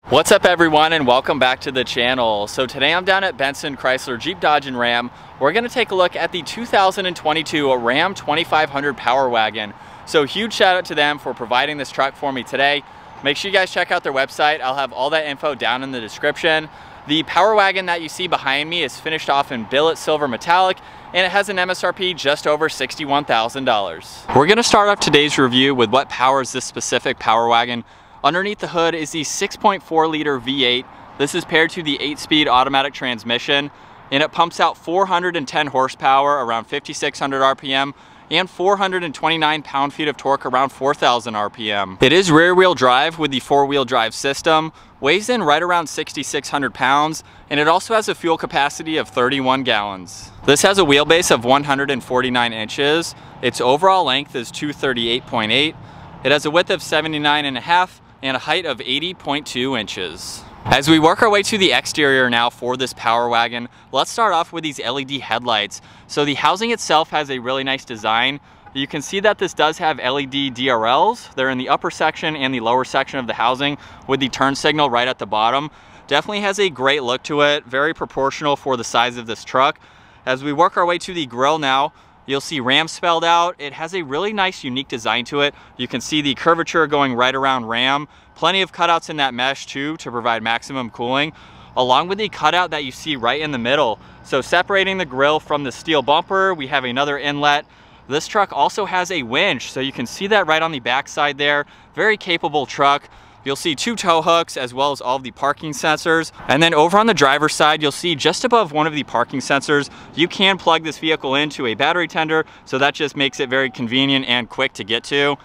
What's up everyone, and welcome back to the channel. So today I'm down at Benson Chrysler Jeep Dodge and Ram. We're going to take a look at the 2022 Ram 2500 Power Wagon. So huge shout out to them for providing this truck for me today. Make sure you guys check out their website. I'll have all that info down in the description. The Power Wagon that you see behind me is finished off in billet silver metallic, and it has an MSRP just over $61,000. We're going to start off today's review with what powers this specific Power Wagon. Underneath the hood is the 6.4 liter V8. This is paired to the 8-speed automatic transmission, and it pumps out 410 horsepower around 5,600 RPM and 429 pound-feet of torque around 4,000 RPM. It is rear-wheel drive with the 4-wheel drive system, weighs in right around 6,600 pounds, and it also has a fuel capacity of 31 gallons. This has a wheelbase of 149 inches. Its overall length is 238.8. It has a width of 79.5 and a height of 80.2 inches. As we work our way to the exterior now for this Power Wagon, let's start off with these LED headlights. So the housing itself has a really nice design. You can see that this does have LED DRLs. They're in the upper section and the lower section of the housing with the turn signal right at the bottom. Definitely has a great look to it, very proportional for the size of this truck. As we work our way to the grille now, you'll see Ram spelled out. It has a really nice, unique design to it. You can see the curvature going right around Ram. Plenty of cutouts in that mesh too to provide maximum cooling, along with the cutout that you see right in the middle. So separating the grille from the steel bumper, we have another inlet. This truck also has a winch, so you can see that right on the back side there. Very capable truck. You'll see 2 tow hooks as well as all of the parking sensors. And then over on the driver's side, you'll see just above one of the parking sensors, you can plug this vehicle into a battery tender, so that just makes it very convenient and quick to get to.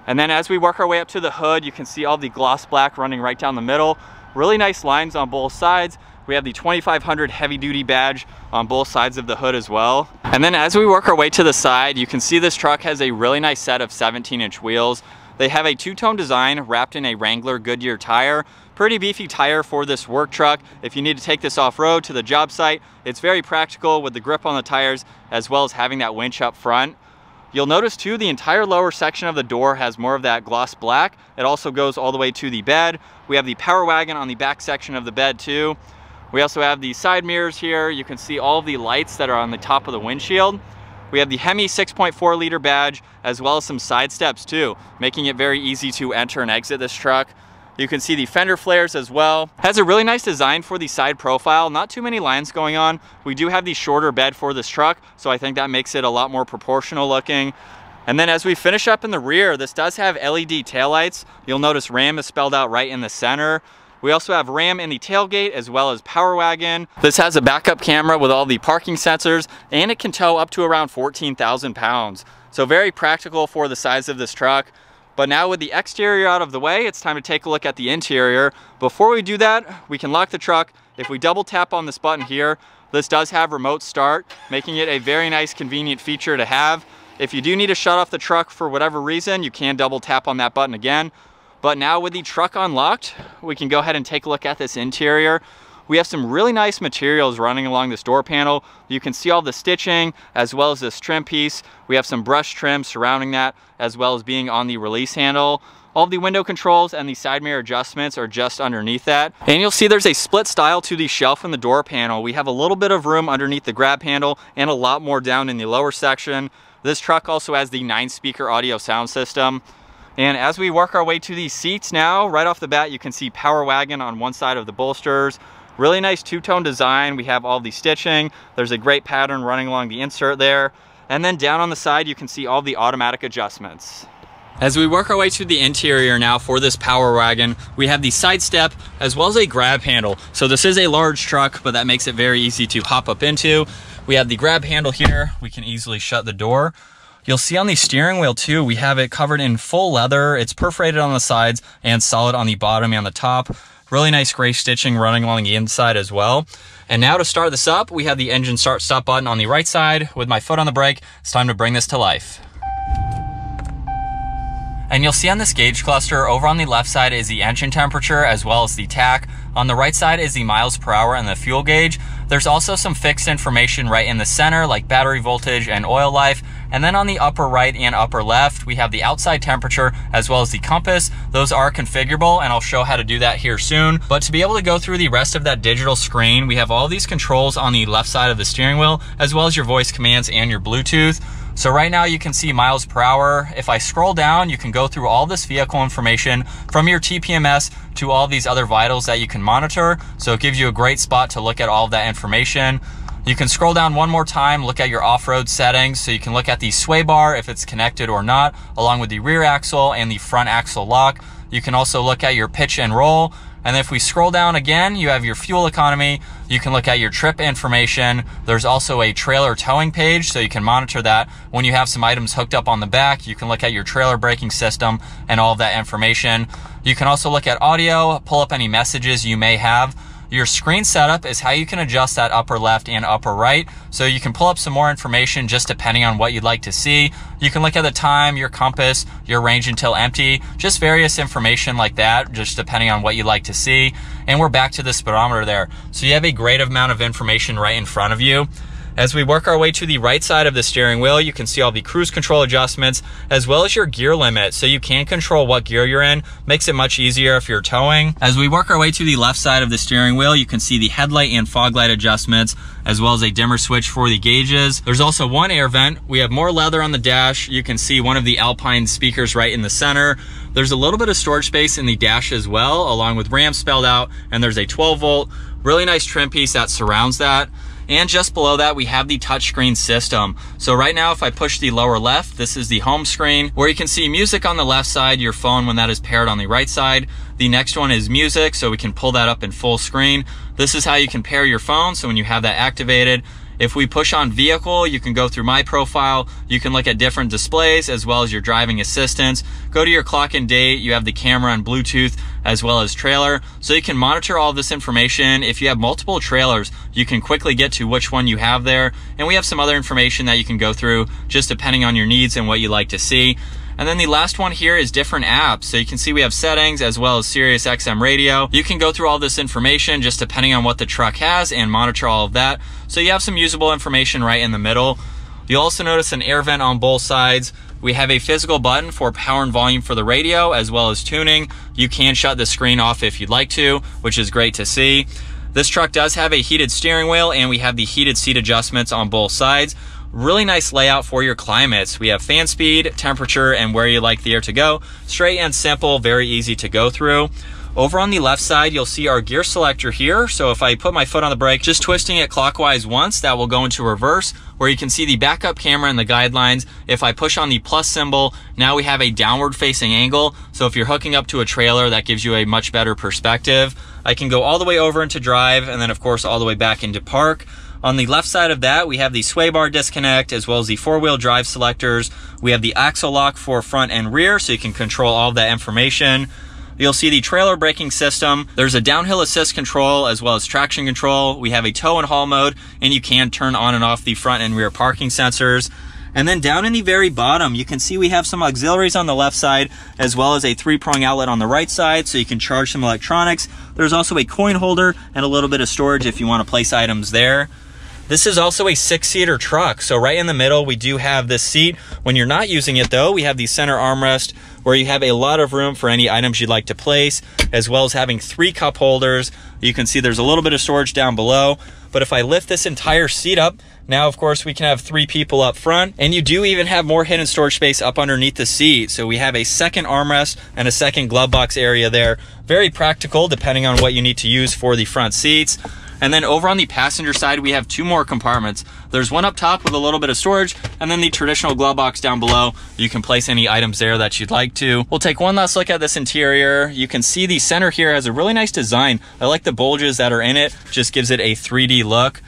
And then as we work our way up to the hood, you can see all the gloss black running right down the middle. Really nice lines on both sides. We have the 2500 heavy duty badge on both sides of the hood as well. And then as we work our way to the side, you can see this truck has a really nice set of 17-inch wheels. They have a 2-tone design wrapped in a Wrangler Goodyear tire. Pretty beefy tire for this work truck. If you need to take this off-road to the job site, it's very practical with the grip on the tires as well as having that winch up front. You'll notice too, the entire lower section of the door has more of that gloss black. It also goes all the way to the bed. We have the Power Wagon on the back section of the bed too. We also have the side mirrors here. You can see all of the lights that are on the top of the windshield. We have the Hemi 6.4 liter badge as well as some side steps too, making it very easy to enter and exit this truck. You can see the fender flares as well. Has a really nice design for the side profile. Not too many lines going on. We do have the shorter bed for this truck, so I think that makes it a lot more proportional looking. And then as we finish up in the rear, this does have LED taillights. You'll notice Ram is spelled out right in the center. We also have Ram in the tailgate as well as Power Wagon. This has a backup camera with all the parking sensors, and it can tow up to around 14,000 pounds. So very practical for the size of this truck. But now with the exterior out of the way, it's time to take a look at the interior. Before we do that, we can lock the truck. If we double tap on this button here, this does have remote start, making it a very nice, convenient feature to have. If you do need to shut off the truck for whatever reason, you can double tap on that button again. But now with the truck unlocked, we can go ahead and take a look at this interior. We have some really nice materials running along this door panel. You can see all the stitching as well as this trim piece. We have some brush trim surrounding that as well as being on the release handle. All of the window controls and the side mirror adjustments are just underneath that. And you'll see there's a split style to the shelf in the door panel. We have a little bit of room underneath the grab handle and a lot more down in the lower section. This truck also has the 9-speaker audio sound system. And as we work our way to these seats now, right off the bat, you can see Power Wagon on one side of the bolsters. Really nice 2-tone design. We have all the stitching. There's a great pattern running along the insert there. And then down on the side, you can see all the automatic adjustments. As we work our way to the interior now for this Power Wagon, we have the side step as well as a grab handle. So this is a large truck, but that makes it very easy to hop up into. We have the grab handle here. We can easily shut the door. You'll see on the steering wheel too, we have it covered in full leather. It's perforated on the sides and solid on the bottom and the top. Really nice gray stitching running along the inside as well. And now to start this up, we have the engine start stop button on the right side. With my foot on the brake, it's time to bring this to life. And you'll see on this gauge cluster over on the left side is the engine temperature as well as the tach. On the right side is the miles per hour and the fuel gauge. There's also some fixed information right in the center, like battery voltage and oil life. And then on the upper right and upper left, we have the outside temperature as well as the compass. Those are configurable, and I'll show how to do that here soon. But to be able to go through the rest of that digital screen, we have all these controls on the left side of the steering wheel, as well as your voice commands and your Bluetooth. So right now you can see miles per hour. If I scroll down, you can go through all this vehicle information from your TPMS to all these other vitals that you can monitor. So it gives you a great spot to look at all of that information. You can scroll down one more time, look at your off-road settings. So you can look at the sway bar, if it's connected or not, along with the rear axle and the front axle lock. You can also look at your pitch and roll. And if we scroll down again, you have your fuel economy. You can look at your trip information. There's also a trailer towing page, so you can monitor that. When you have some items hooked up on the back, you can look at your trailer braking system and all of that information. You can also look at audio, pull up any messages you may have. Your screen setup is how you can adjust that upper left and upper right. So you can pull up some more information just depending on what you'd like to see. You can look at the time, your compass, your range until empty, just various information like that, just depending on what you'd like to see. And we're back to the speedometer there. So you have a great amount of information right in front of you. As we work our way to the right side of the steering wheel, you can see all the cruise control adjustments as well as your gear limit. So you can control what gear you're in. Makes it much easier if you're towing. As we work our way to the left side of the steering wheel, you can see the headlight and fog light adjustments as well as a dimmer switch for the gauges. There's also one air vent. We have more leather on the dash. You can see one of the Alpine speakers right in the center. There's a little bit of storage space in the dash as well, along with RAM spelled out, and there's a 12 volt, really nice trim piece that surrounds that. And just below that, we have the touchscreen system. So right now, if I push the lower left, this is the home screen, where you can see music on the left side, your phone when that is paired on the right side. The next one is music, so we can pull that up in full screen. This is how you can pair your phone, so when you have that activated, if we push on vehicle, you can go through my profile. You can look at different displays as well as your driving assistance. Go to your clock and date. You have the camera and Bluetooth as well as trailer. So you can monitor all this information. If you have multiple trailers, you can quickly get to which one you have there. And we have some other information that you can go through just depending on your needs and what you like to see. And then the last one here is different apps. So you can see we have settings as well as Sirius XM radio. You can go through all this information just depending on what the truck has and monitor all of that. So you have some usable information right in the middle. You'll also notice an air vent on both sides. We have a physical button for power and volume for the radio as well as tuning. You can shut the screen off if you'd like to, which is great to see. This truck does have a heated steering wheel, and we have the heated seat adjustments on both sides. Really nice layout for your climates. We have fan speed, temperature, and where you like the air to go. Straight and simple, very easy to go through. Over on the left side, you'll see our gear selector here. So if I put my foot on the brake, just twisting it clockwise once, that will go into reverse, where you can see the backup camera and the guidelines. If I push on the plus symbol, now we have a downward facing angle. So if you're hooking up to a trailer, that gives you a much better perspective. I can go all the way over into drive, and then of course all the way back into park. On the left side of that, we have the sway bar disconnect as well as the four-wheel drive selectors. We have the axle lock for front and rear, so you can control all of that information. You'll see the trailer braking system. There's a downhill assist control as well as traction control. We have a tow and haul mode, and you can turn on and off the front and rear parking sensors. And then down in the very bottom, you can see we have some auxiliaries on the left side as well as a 3-prong outlet on the right side, so you can charge some electronics. There's also a coin holder and a little bit of storage if you want to place items there. This is also a 6-seater truck, so right in the middle we do have this seat. When you're not using it though, we have the center armrest where you have a lot of room for any items you'd like to place, as well as having 3 cup holders. You can see there's a little bit of storage down below, but if I lift this entire seat up, now of course we can have 3 people up front, and you do even have more hidden storage space up underneath the seat. So we have a second armrest and a second glove box area there. Very practical depending on what you need to use for the front seats. And then over on the passenger side, we have 2 more compartments. There's one up top with a little bit of storage, and then the traditional glove box down below. You can place any items there that you'd like to. We'll take one last look at this interior. You can see the center here has a really nice design. I like the bulges that are in it, just gives it a 3D look.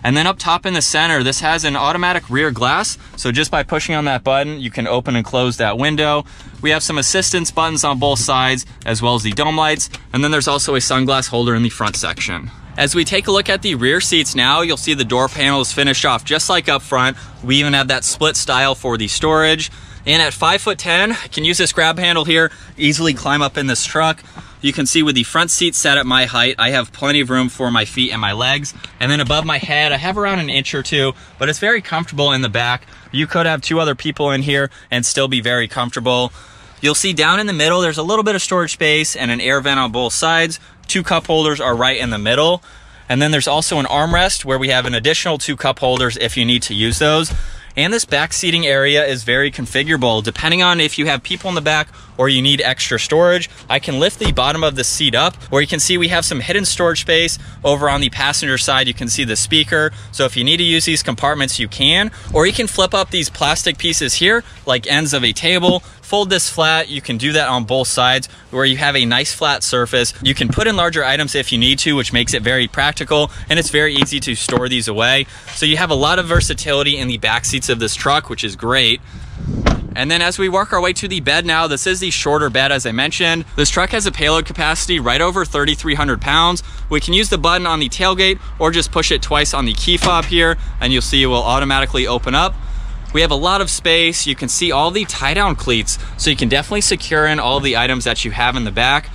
And then up top in the center, this has an automatic rear glass. So just by pushing on that button, you can open and close that window. We have some assistance buttons on both sides, as well as the dome lights. And then there's also a sunglass holder in the front section. As we take a look at the rear seats now, you'll see the door panel is finished off just like up front. We even have that split style for the storage. And at 5'10", I can use this grab handle here, easily climb up in this truck. You can see with the front seat set at my height, I have plenty of room for my feet and my legs. And then above my head, I have around an inch or two, but it's very comfortable in the back. You could have 2 other people in here and still be very comfortable. You'll see down in the middle, there's a little bit of storage space and an air vent on both sides. 2 cup holders are right in the middle. And then there's also an armrest where we have an additional 2 cup holders if you need to use those. And this back seating area is very configurable. Depending on if you have people in the back or you need extra storage, I can lift the bottom of the seat up, where you can see we have some hidden storage space. Over on the passenger side, you can see the speaker. So if you need to use these compartments, you can. Or you can flip up these plastic pieces here, like ends of a table, fold this flat. You can do that on both sides where you have a nice flat surface. You can put in larger items if you need to, which makes it very practical, and it's very easy to store these away. So you have a lot of versatility in the back seats of this truck, which is great. And then as we work our way to the bed now, this is the shorter bed as I mentioned. This truck has a payload capacity right over 3,300 pounds. We can use the button on the tailgate or just push it twice on the key fob here, and you'll see it will automatically open up. We have a lot of space. You can see all the tie-down cleats, so you can definitely secure in all of the items that you have in the back.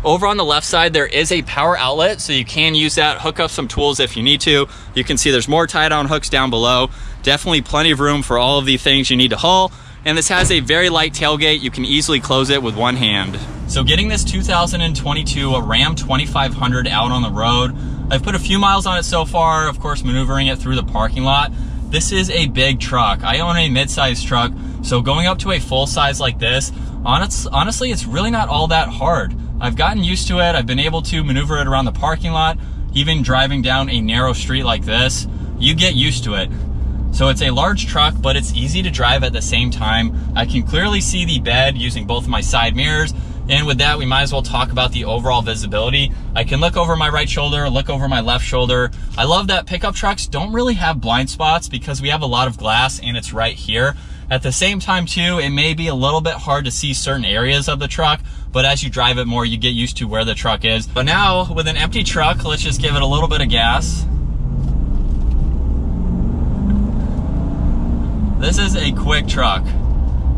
Over on the left side, there is a power outlet, so you can use that, hook up some tools if you need to. You can see there's more tie-down hooks down below. Definitely plenty of room for all of the things you need to haul. And this has a very light tailgate. You can easily close it with one hand. So getting this 2022 Ram 2500 out on the road, I've put a few miles on it so far, of course maneuvering it through the parking lot. This is a big truck. I own a mid-size truck, so going up to a full size like this, honestly, it's really not all that hard. I've gotten used to it. I've been able to maneuver it around the parking lot, even driving down a narrow street like this. You get used to it. So it's a large truck, but it's easy to drive at the same time. I can clearly see the bed using both of my side mirrors. And with that, we might as well talk about the overall visibility. I can look over my right shoulder, look over my left shoulder. I love that pickup trucks don't really have blind spots because we have a lot of glass and it's right here. At the same time too, it may be a little bit hard to see certain areas of the truck, but as you drive it more, you get used to where the truck is. But now with an empty truck, let's just give it a little bit of gas. This is a quick truck.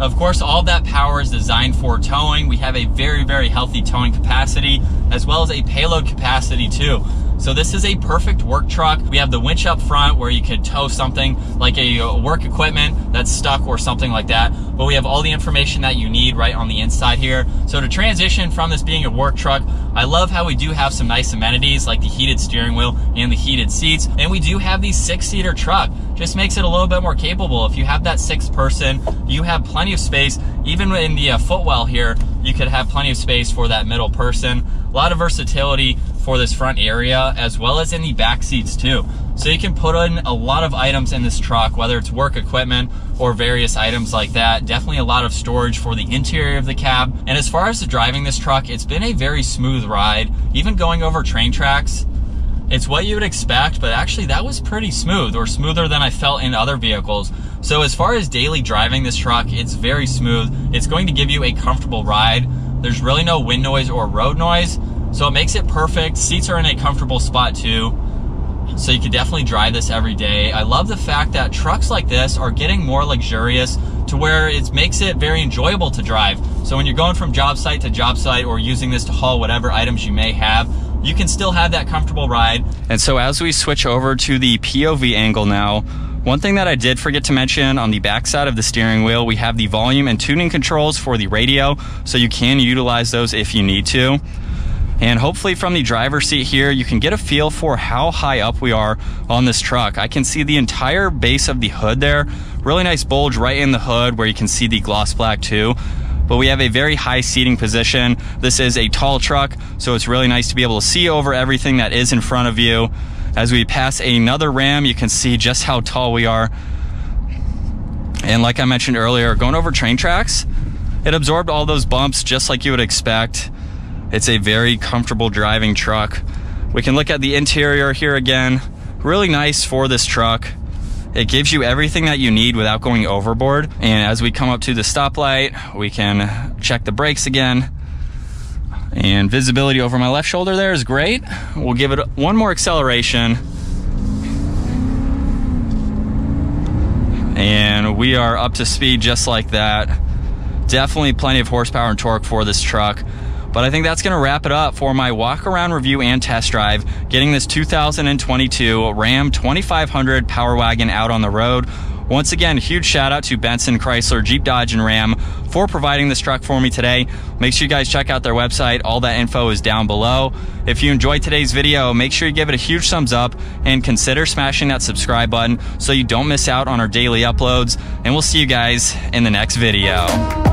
Of course, all of that power is designed for towing. We have a very, very healthy towing capacity, as well as a payload capacity too. So this is a perfect work truck. We have the winch up front where you could tow something like a work equipment that's stuck or something like that. But we have all the information that you need right on the inside here. So to transition from this being a work truck, I love how we do have some nice amenities like the heated steering wheel and the heated seats. And we do have the 6-seater truck. Just makes it a little bit more capable. If you have that 6th person, you have plenty of space. Even in the footwell here, you could have plenty of space for that middle person. A lot of versatility for this front area, as well as in the back seats too. So you can put in a lot of items in this truck, whether it's work equipment or various items like that. Definitely a lot of storage for the interior of the cab. And as far as the driving this truck, it's been a very smooth ride. Even going over train tracks, it's what you would expect, but actually that was pretty smooth, or smoother than I felt in other vehicles. So as far as daily driving this truck, it's very smooth. It's going to give you a comfortable ride. There's really no wind noise or road noise, so it makes it perfect. Seats are in a comfortable spot too, so you can definitely drive this every day. I love the fact that trucks like this are getting more luxurious to where it makes it very enjoyable to drive. So when you're going from job site to job site or using this to haul whatever items you may have, you can still have that comfortable ride. And so as we switch over to the POV angle now, one thing that I did forget to mention, on the back side of the steering wheel, we have the volume and tuning controls for the radio, so you can utilize those if you need to. And hopefully from the driver's seat here, you can get a feel for how high up we are on this truck. I can see the entire base of the hood there. Really nice bulge right in the hood where you can see the gloss black too. But we have a very high seating position. This is a tall truck, so it's really nice to be able to see over everything that is in front of you. As we pass another Ram, you can see just how tall we are. And like I mentioned earlier, going over train tracks, it absorbed all those bumps just like you would expect. It's a very comfortable driving truck. We can look at the interior here again. Really nice for this truck. It gives you everything that you need without going overboard. And as we come up to the stoplight, we can check the brakes again. And visibility over my left shoulder there is great. We'll give it one more acceleration. And we are up to speed just like that. Definitely plenty of horsepower and torque for this truck. But I think that's going to wrap it up for my walk around review and test drive, getting this 2022 Ram 2500 Power Wagon out on the road. Once again, huge shout out to Benson Chrysler Jeep Dodge and Ram for providing this truck for me today. Make sure you guys check out their website. All that info is down below. If you enjoyed today's video, make sure you give it a huge thumbs up and consider smashing that subscribe button so you don't miss out on our daily uploads. And we'll see you guys in the next video.